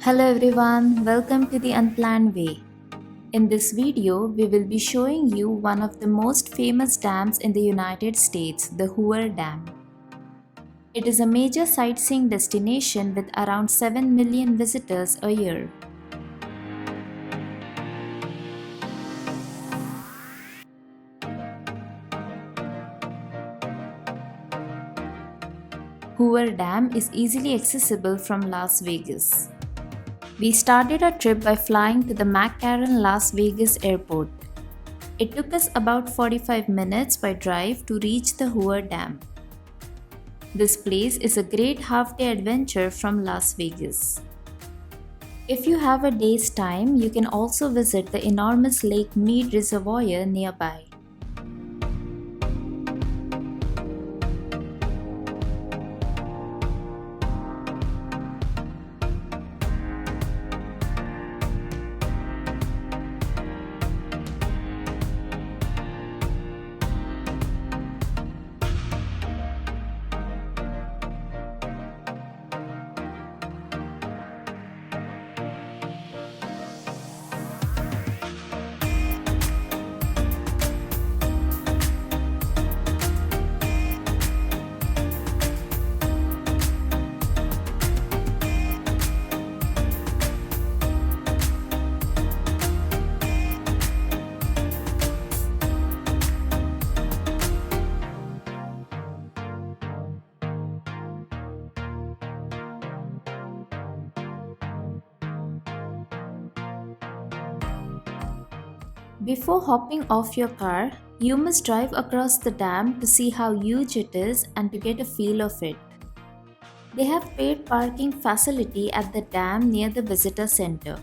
Hello everyone, welcome to the Unplanned Way. In this video, we will be showing you one of the most famous dams in the United States, the Hoover Dam. It is a major sightseeing destination with around 7 million visitors a year. Hoover Dam is easily accessible from Las Vegas. We started our trip by flying to the McCarran Las Vegas airport. It took us about 45 minutes by drive to reach the Hoover Dam. This place is a great half-day adventure from Las Vegas. If you have a day's time, you can also visit the enormous Lake Mead Reservoir nearby. Before hopping off your car, you must drive across the dam to see how huge it is and to get a feel of it. They have paid parking facility at the dam near the visitor center.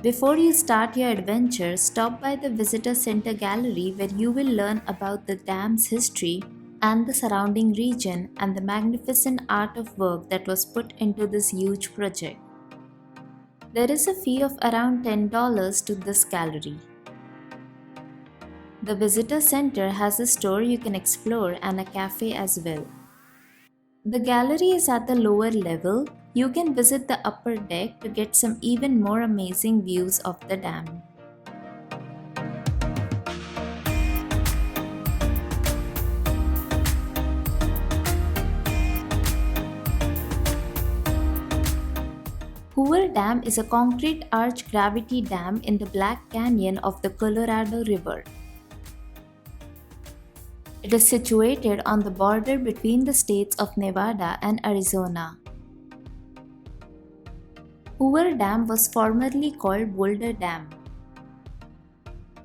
Before you start your adventure, stop by the Visitor Center Gallery where you will learn about the dam's history and the surrounding region and the magnificent art of work that was put into this huge project. There is a fee of around $10 to this gallery. The Visitor Center has a store you can explore and a cafe as well. The gallery is at the lower level. You can visit the upper deck to get some even more amazing views of the dam. Hoover Dam is a concrete arch gravity dam in the Black Canyon of the Colorado River. It is situated on the border between the states of Nevada and Arizona. Hoover Dam was formerly called Boulder Dam.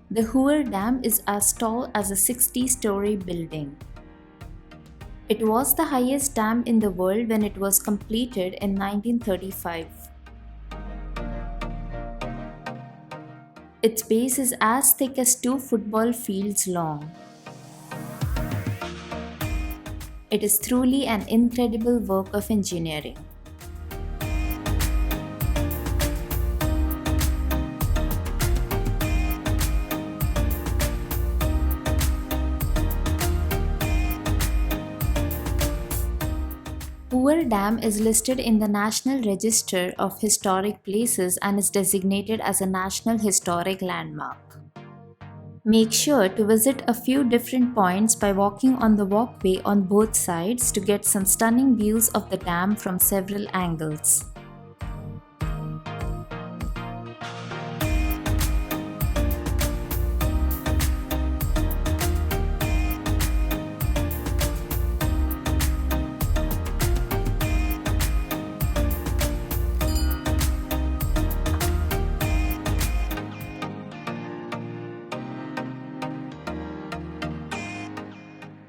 The Hoover Dam is as tall as a 60-story building. It was the highest dam in the world when it was completed in 1935. Its base is as thick as 2 football fields long. It is truly an incredible work of engineering. Hoover Dam is listed in the National Register of Historic Places and is designated as a National Historic Landmark. Make sure to visit a few different points by walking on the walkway on both sides to get some stunning views of the dam from several angles.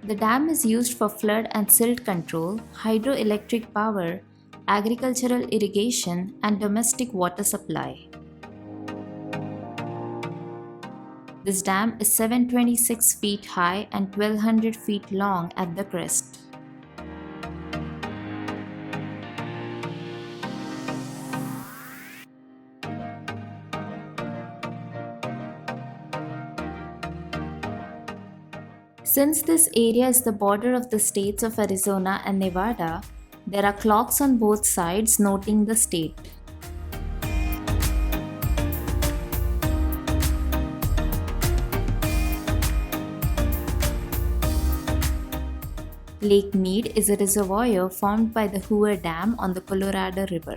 The dam is used for flood and silt control, hydroelectric power, agricultural irrigation, and domestic water supply. This dam is 726 feet high and 1200 feet long at the crest. Since this area is the border of the states of Arizona and Nevada, there are clocks on both sides noting the state. Lake Mead is a reservoir formed by the Hoover Dam on the Colorado River.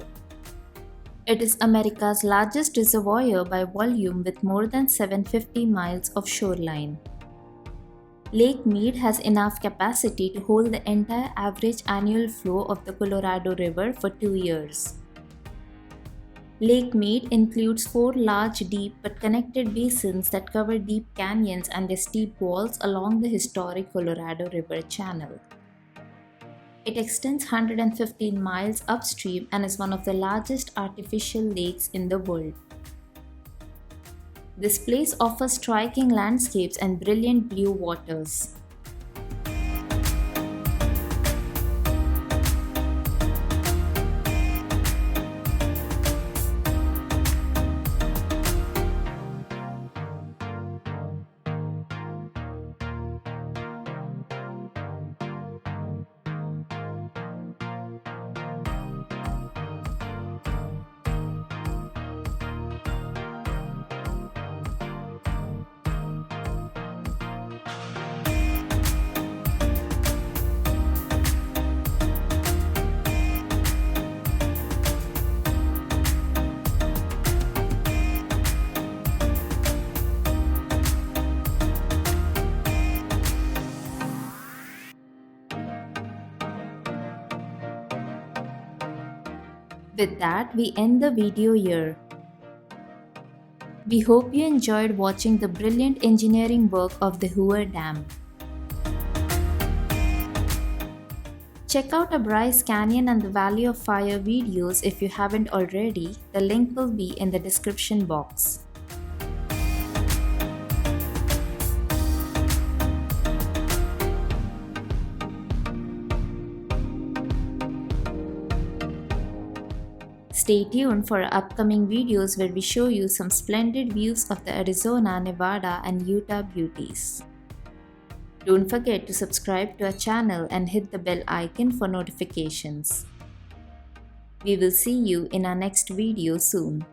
It is America's largest reservoir by volume with more than 750 miles of shoreline. Lake Mead has enough capacity to hold the entire average annual flow of the Colorado River for 2 years. Lake Mead includes 4 large, deep but connected basins that cover deep canyons and their steep walls along the historic Colorado River channel. It extends 115 miles upstream and is one of the largest artificial lakes in the world. This place offers striking landscapes and brilliant blue waters. With that, we end the video here. We hope you enjoyed watching the brilliant engineering work of the Hoover Dam. Check out our Bryce Canyon and the Valley of Fire videos if you haven't already. The link will be in the description box. Stay tuned for our upcoming videos where we show you some splendid views of the Arizona, Nevada, and Utah beauties. Don't forget to subscribe to our channel and hit the bell icon for notifications. We will see you in our next video soon.